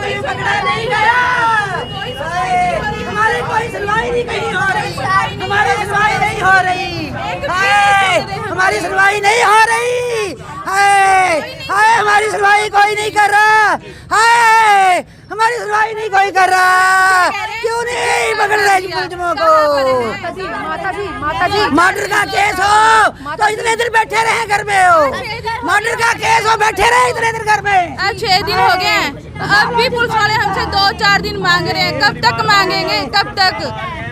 कोई पकड़ा नहीं गया, हमारी कोई सुनवाई नहीं कहीं हो रही, हमारी सुनवाई नहीं हो रही, हमारी सुनवाई नहीं हो रही, हमारी सुनवाई कोई नहीं कर रहा, हमारी सुनवाई नहीं कोई कर रहा, क्यों नहीं पकड़ रहे मुलजिमों को? माताजी मर्डर का केस हो तो इतने दिन बैठे रहे घर में, हो मर्डर का केस हो बैठे रहे इतने दिन घर में। 6 दिन हो गए हैं, अब भी पुलिस वाले हमसे 2-4 दिन मांग रहे हैं, कब तक मांगेंगे, कब तक?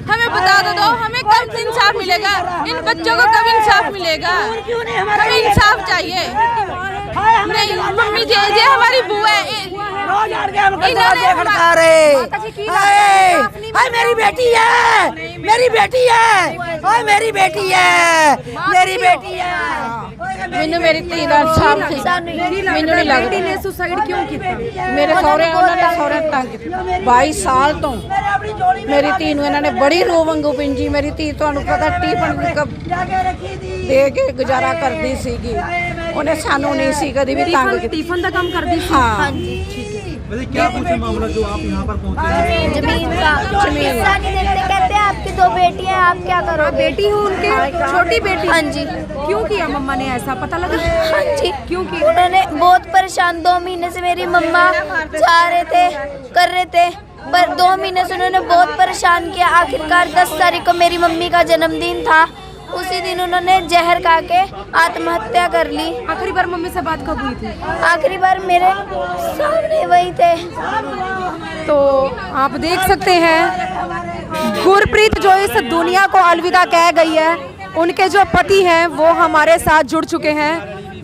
हमें बता दो, हमें कब इंसाफ मिलेगा? इन बच्चों को कब इंसाफ मिलेगा? हमें इंसाफ चाहिए। नहीं मम्मी जी, ये हमारी बुआ है, मेरी बेटी है, मेरी बेटी है, मेरी बेटी है, मेरी बेटी है। मैंने मेरी धी का इंसाफ मैनू नहीं लगता। ने सुसाइड क्यों की? मेरे सौरे उन्होंने सौरे तंग 22 साल तो मेरी धी इन्होंने बड़ी रो वांगू पिंजी। मेरी धी तुहानू पता टीपन दे के गुजारा करती सीगी, उन्हें सानू नहीं सी कभी भी तंग की। टिफन का काम करती थी। हाँ वैसे क्या पूछे मामला जो आप यहाँ पर पहुँचे? जमीन का हिस्सा नहीं देते, कहते हैं आपकी 2 बेटी है, आप क्या करो? बेटी हो उनके, छोटी बेटी? हाँ जी। क्यों किया मम्मा ने ऐसा, पता लगा? हाँ जी। क्यों किया? उन्होंने बहुत परेशान, 2 महीने से मेरी मम्मा चाह रहे थे, कर रहे थे, पर 2 महीने से उन्होंने बहुत परेशान किया। आखिरकार 10 तारीख को मेरी मम्मी का जन्मदिन था, उसी दिन उन्होंने जहर खा के आत्महत्या कर ली। आखिरी बार मम्मी से बात कब हुई थी? आखिरी बार मेरे सामने वही थे। तो आप देख सकते हैं गुरप्रीत जो इस दुनिया को अलविदा कह गई है, उनके जो पति हैं वो हमारे साथ जुड़ चुके हैं,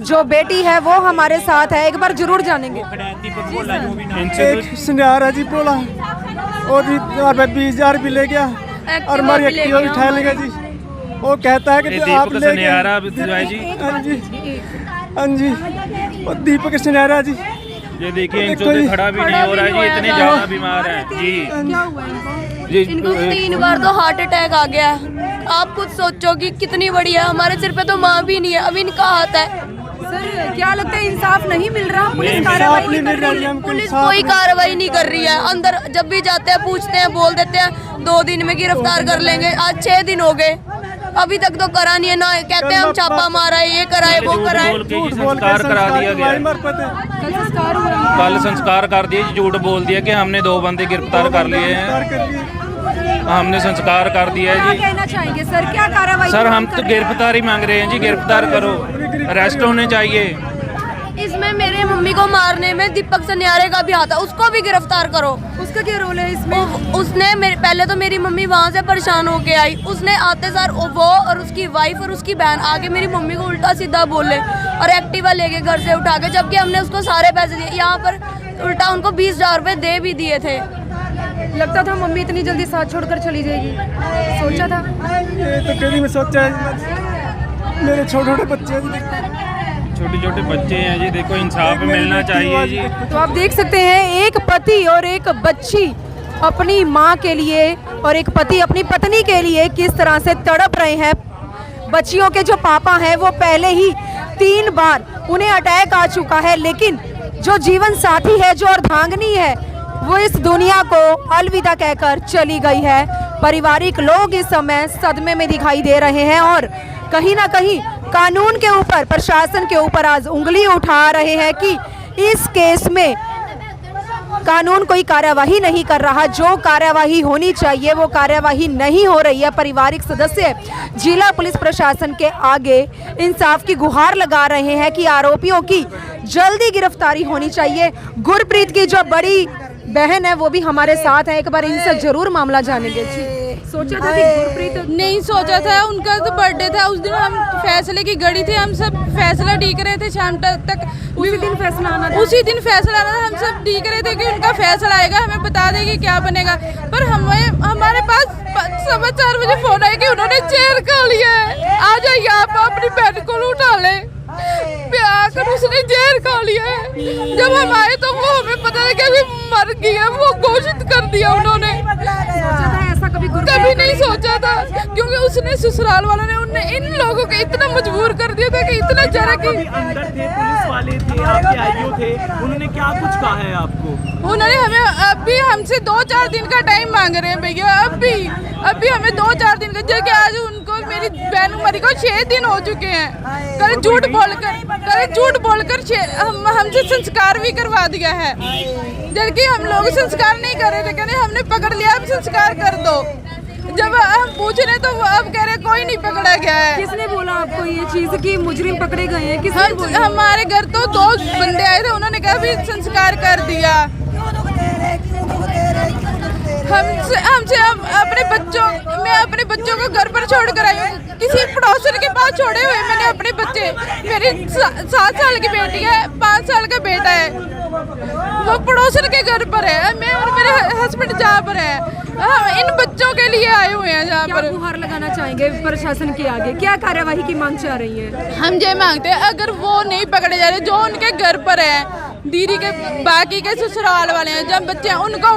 जो बेटी है वो हमारे साथ है। एक बार जरूर जानेंगे। एक सुनियारा जी बोला और 20,000 भी ले गया और हमारी एक्टिवा भी उठा लेगा जी। वो कहता है कि आप ले गए। हाँ जी, हाँ जी, और दीपक सुनियारा जी। ये देखिए इनसे तो खड़ा भी नहीं हो रहा है जी, इतने ज्यादा बीमार हैं जी। इनको 3 बार तो हार्ट अटैक आ गया है। आप खुद सोचो कि कितनी बड़ी है, हमारे सिर पे तो माँ भी नहीं है, अब इनका हाथ है। सर क्या लगता है इंसाफ नहीं मिल रहा? पुलिस इंसाफ कार्रवाई नहीं नहीं मिल कर रहा रही? है, पुलिस कोई कार्रवाई नहीं कर रही है। अंदर जब भी जाते हैं पूछते हैं, बोल देते हैं 2 दिन में गिरफ्तार कर लेंगे। आज 6 दिन हो गए, अभी तक तो करा नहीं है ना। कहते हैं हम छापा मारा है, ये कराए वो कराए। संस्कार करा दिया गया, कल संस्कार हुआ। कल संस्कार कर दिए, झूठ बोल दिया कि हमने 2 बंदे गिरफ्तार कर लिए हैं, हमने संस्कार कर दिया है क्या जी। कहना चाहेंगे सर, क्या कार्रवाई? सर हम तो गिरफ्तारी मांग रहे हैं जी, गिरफ्तार करो, अरेस्ट होने चाहिए। इसमें मेरे मम्मी को मारने में दीपक सन्यारे का भी हाथ है, उसको भी गिरफ्तार करो। उसका क्या रोल है इसमें? उसने पहले तो मेरी मम्मी वहाँ से परेशान होके आई, उसने आते सार वो और उसकी वाइफ और उसकी बहन आगे मेरी मम्मी को उल्टा सीधा बोले और एक्टिवा लेके घर से उठा के, जबकि हमने उसको सारे पैसे दिए। यहाँ पर उल्टा उनको 20,000 रुपये दे भी दिए थे। लगता था मम्मी इतनी जल्दी साथ छोड़कर चली जाएगी, सोचा था? ये तो कभी मैं सोचा है, मेरे छोटे छोटे बच्चे हैं, छोटे छोटे बच्चे हैं जी, देखो इंसाफ मिलना चाहिए जी। तो आप देख सकते हैं एक पति और एक बच्ची अपनी माँ के लिए और एक पति अपनी पत्नी के लिए किस तरह से तड़प रहे हैं। बच्चियों के जो पापा हैं वो पहले ही 3 बार उन्हें अटैक आ चुका है, लेकिन जो जीवन साथी है, जो अर्धांगिनी है, वो इस दुनिया को अलविदा कहकर चली गई है। पारिवारिक लोग इस समय सदमे में दिखाई दे रहे हैं और कहीं ना कहीं कानून के ऊपर, प्रशासन के ऊपर आज उंगली उठा रहे हैं कि इस केस में कानून कोई कार्यवाही नहीं कर रहा। जो कार्यवाही होनी चाहिए वो कार्यवाही नहीं हो रही है। पारिवारिक सदस्य जिला पुलिस प्रशासन के आगे इंसाफ की गुहार लगा रहे हैं कि आरोपियों की जल्दी गिरफ्तारी होनी चाहिए। गुरप्रीत की जो बड़ी बहन है वो भी हमारे साथ है, एक बार इनसे जरूर मामला जानेंगे। जी, सोचा था कि गुरप्रीत? नहीं सोचा था, उनका तो बर्थडे था उस दिन, हम फैसले की घड़ी थी, हम सब फैसला ढीक रहे थे शाम तक। उसी दिन फैसला आना था? उसी दिन फैसला आना था, हम सब ढीक रहे थे कि उनका फैसला आएगा, हमें बता देगी क्या बनेगा। पर हमारे पास 4:15 बजे फोन आया कि उन्होंने जेल खा लिया है, आ जाइए आप अपनी बहन को उठा ले। आकर उसने जेल खा लिया है। जब हम आए तो वो हमें पता नहीं कि अभी मर गई है, वो घोषित कर दिया उन्होंने। सोचा था ऐसा कभी नहीं सोचा था, क्योंकि उसने ससुराल वालों ने उन्होंने इन लोगों को इतना मजबूर कर दिया था कि इतना जरा कि अंदर थे, पुलिस वाले थे, आपके आईओ थे, उन्होंने क्या कुछ कहा है आपको? उन्होंने हमें अभी हमसे 2-4 दिन का टाइम मांग रहे हैं भैया। अभी हमें 2-4 दिन का, जबकि आज उनको मेरी बहन मरी को 6 दिन हो चुके हैं। कल झूठ बोलकर हमसे संस्कार भी करवा दिया है, जबकि हम लोग संस्कार नहीं कर रहे थे। कहने हमने पकड़ लिया, अब संस्कार कर दो। जब हम पूछ रहे तो वो अब कह रहे कोई नहीं पकड़ा गया है। किसने बोला आपको ये चीज कि मुजरिम पकड़े गए हैं? किसने बोला? हमारे घर तो 2 बंदे आए थे, उन्होंने कहा भी संस्कार कर दिया। हमसे मैं अपने बच्चों को घर पर छोड़ कर आई हूँ। किसी पड़ोसन के पास छोड़े हुए मैंने अपने बच्चे। मेरी 7 साल की बेटी है, 5 साल का बेटा है, वो पड़ोसन के घर पर है। मैं और मेरे हस्बैंड जहाँ पर है, हम इन बच्चों के लिए आए हुए हैं जहाँ पर। गुहार लगाना चाहेंगे प्रशासन के आगे, क्या कार्यवाही की मांग चाह रही है? हम ये मांगते हैं, अगर वो नहीं पकड़े जा रहे जो उनके घर पर है, दीदी के बाकी के ससुराल वाले हैं, जब बच्चे हैं उनको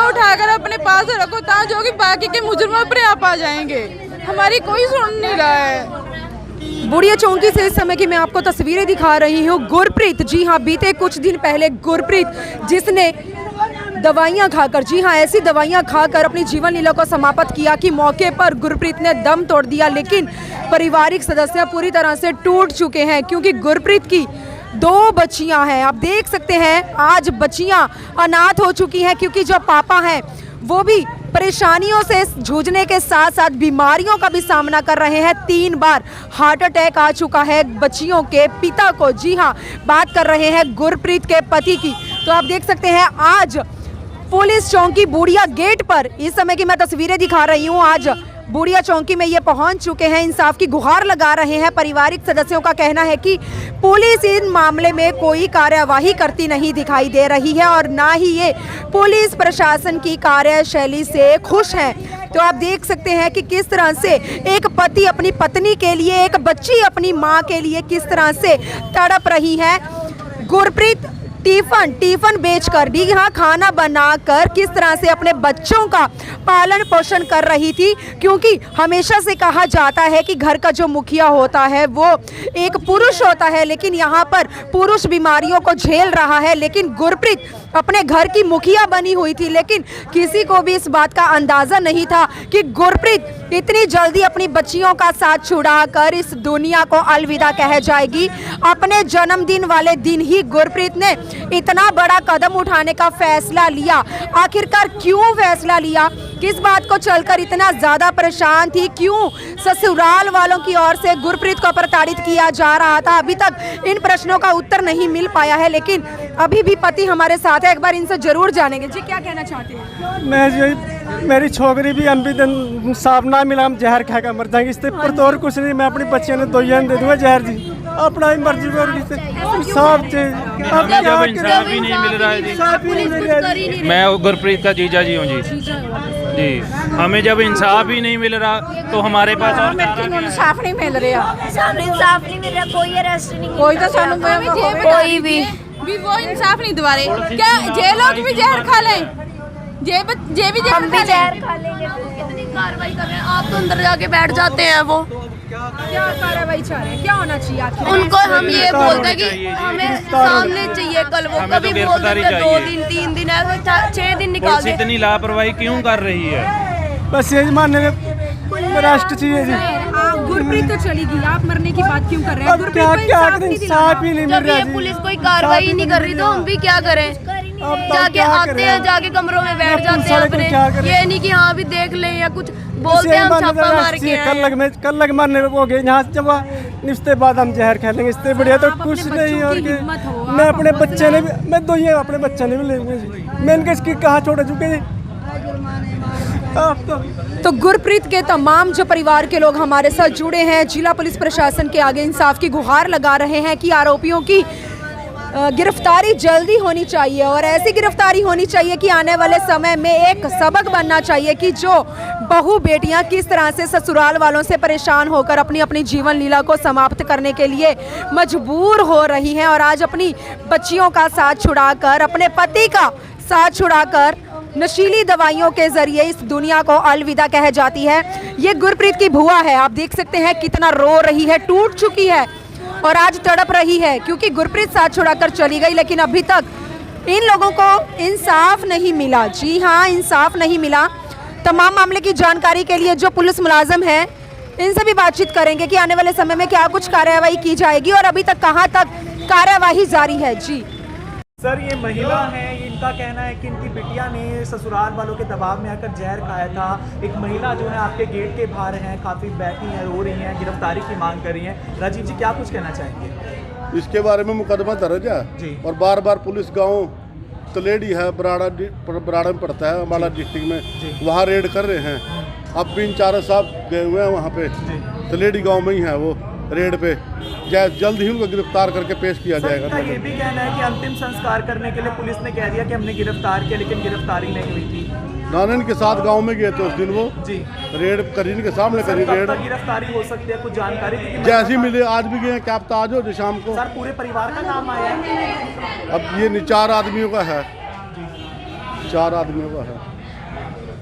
उठाकर अपने पास रखो, ताकि जो कि बाकी के मुजरिम अपने आप आ जाएंगे। हमारी कोई सुन नहीं रहा है। बुढ़िया चौकी से इस समय की मैं आपको तस्वीरें दिखा रही हूँ। गुरप्रीत, जी हाँ, बीते कुछ दिन पहले गुरप्रीत जिसने दवाइयाँ खाकर, जी हाँ, ऐसी दवाइयाँ खाकर अपनी जीवन लीला को समाप्त किया कि मौके पर गुरप्रीत ने दम तोड़ दिया। लेकिन पारिवारिक सदस्य पूरी तरह से टूट चुके हैं, क्योंकि गुरप्रीत की 2 बच्चियां हैं। आप देख सकते हैं आज बच्चियां अनाथ हो चुकी हैं, क्योंकि जो पापा हैं वो भी परेशानियों से जूझने के साथ साथ बीमारियों का भी सामना कर रहे हैं। 3 बार हार्ट अटैक आ चुका है बच्चियों के पिता को। जी हाँ, बात कर रहे हैं गुरप्रीत के पति की। तो आप देख सकते हैं आज पुलिस चौकी बूढ़िया गेट पर, इस समय की मैं तस्वीरें दिखा रही हूँ, आज बूढ़िया चौकी में ये पहुंच चुके हैं, इंसाफ की गुहार लगा रहे हैं। पारिवारिक सदस्यों का कहना है कि पुलिस इन मामले में कोई कार्यवाही करती नहीं दिखाई दे रही है और ना ही ये पुलिस प्रशासन की कार्यशैली से खुश हैं। तो आप देख सकते हैं कि किस तरह से एक पति अपनी पत्नी के लिए, एक बच्ची अपनी माँ के लिए किस तरह से तड़प रही है। गुरप्रीत टिफिन बेचकर, डी हाँ, खाना बनाकर किस तरह से अपने बच्चों का पालन पोषण कर रही थी, क्योंकि हमेशा से कहा जाता है कि घर का जो मुखिया होता है वो एक पुरुष होता है, लेकिन यहाँ पर पुरुष बीमारियों को झेल रहा है। लेकिन गुरप्रीत अपने घर की मुखिया बनी हुई थी, लेकिन किसी को भी इस बात का अंदाज़ा नहीं था कि गुरप्रीत इतनी जल्दी अपनी बच्चियों का साथ छुड़ाकर इस दुनिया को अलविदा कह जाएगी। अपने जन्मदिन वाले दिन ही गुरप्रीत ने इतना बड़ा कदम उठाने का फैसला लिया। आखिरकार क्यों फैसला लिया, किस बात को चलकर इतना ज़्यादा परेशान थी, क्यों ससुराल वालों की ओर से गुरप्रीत को प्रताड़ित किया जा रहा था, अभी तक इन प्रश्नों का उत्तर नहीं मिल पाया है। लेकिन अभी भी पति हमारे साथ है, एक बार इनसे जरूर जानेंगे। जी, क्या कहना चाहते हैं? मैं मेरी छोकरी भी हम भी दिन साफ ना मिला, हम जहर खा कर मर जाएंगे। इससे पर तो और कुछ नहीं, मैं अपनी बच्चियों ने 2 दे दूंगा जहर जी, अपना ही मर्जी और साफ जब इंसाफ ही नहीं मिल रहा है जी। मैं गुरप्रीत का जीजा जी हूँ जी। हमें जब इंसाफ ही नहीं मिल रहा तो हमारे पास और इंसाफ नहीं मिल इंसाफ नहीं मिल रहा, कोई अरेस्ट नहीं, कोई तो सानू कोई भी वो इंसाफ नहीं दिवा रहे। क्या जे लोग भी जहर खा लें, जे भी जहर खा लेंगे। कितनी कार्रवाई कर रहे हैं आप, तो अंदर जाके बैठ जाते हैं। वो क्या कार्रवाई चाह रहे हैं, क्या होना चाहिए आखिर? उनको हम ये बोलते हैं कि हमें सामने चाहिए। कल वो कभी बोलते थे 2 दिन 3 दिन, 6 दिन निकाल दे। इतनी लापरवाही क्यों कर रही है? बस यही मानने राष्ट्र चाहिए जी। गुरप्रीत तो चली गई, आप मरने की बात क्यों कर रहे हैं? अब क्या इंसाफ ही नहीं मिल जब रहा ये जी। पुलिस कोई कार्रवाई नहीं कर रही तो हम भी क्या करें? जाके आते हैं, जाके कमरों में बैठ जाते हैं अपने। ये नहीं कि हाँ भी देख लें या कुछ बोलते हैं हम छापा मार के कल लग मारने हो गए यहाँ से, इसके बाद हम जहर खा लेंगे। इससे बढ़िया तो कुछ नहीं। और मैं अपने बच्चे ने भी, मैं 2 अपने बच्चे ने भी लेंगे जी। मैं इनके कहाँ छोड़ चुके जी। तो गुरप्रीत के तमाम जो परिवार के लोग हमारे साथ जुड़े हैं, जिला पुलिस प्रशासन के आगे इंसाफ की गुहार लगा रहे हैं कि आरोपियों की गिरफ्तारी जल्दी होनी चाहिए और ऐसी गिरफ्तारी होनी चाहिए कि आने वाले समय में एक सबक बनना चाहिए कि जो बहू बेटियां किस तरह से ससुराल वालों से परेशान होकर अपनी अपनी जीवन लीला को समाप्त करने के लिए मजबूर हो रही हैं और आज अपनी बच्चियों का साथ छुड़ाकर, अपने पति का साथ छुड़ाकर नशीली दवाइयों के जरिए इस दुनिया को अलविदा कह जाती है। ये गुरप्रीत की बुआ है, आप देख सकते हैं कितना रो रही है, टूट चुकी है और आज तड़प रही है क्योंकि गुरप्रीत साथ छोड़कर चली गई, लेकिन अभी तक इन लोगों को इंसाफ नहीं मिला। जी हाँ, इंसाफ नहीं मिला। तमाम मामले की जानकारी के लिए जो पुलिस मुलाजिम है इनसे भी बातचीत करेंगे कि आने वाले समय में क्या कुछ कार्यवाही की जाएगी और अभी तक कहां तक कार्यवाही जारी है। जी सर, ये महिला है, इनका कहना है कि इनकी बिटिया ने ससुराल वालों के दबाव में आकर जहर खाया था। एक महिला जो है आपके गेट के बाहर हैं, काफ़ी बैठी हैं, रो रही हैं, गिरफ्तारी की मांग कर रही हैं। राजीव जी क्या कुछ कहना चाहेंगे? इसके बारे में मुकदमा दर्ज है जी। और बार बार पुलिस गांव तलेडी है, बराड़ा में पड़ता है अम्बाला डिस्ट्रिक्ट में, वहाँ रेड कर रहे हैं। अब भी इंचार्ज साहब गए हुए हैं वहाँ पे, तलेडी गांव में ही है वो रेड पे। जल्द ही उनको गिरफ्तार करके पेश किया जाएगा। सर, ये भी कहना है कि अंतिम संस्कार करने के लिए पुलिस ने कह दिया कि हमने गिरफ्तार किया, लेकिन गिरफ्तारी नहीं हुई थी। नानन के साथ गांव में गए थे उस दिन, वो जी रेड करी, इनके सामने करी रेड। गिरफ्तारी हो सकती है, कुछ जानकारी दी? जैसी मिले आज भी गए, क्या पता आज हो जो शाम को। सर, पूरे परिवार का नाम आया है? अब ये 4 आदमियों का है, 4 आदमियों का है।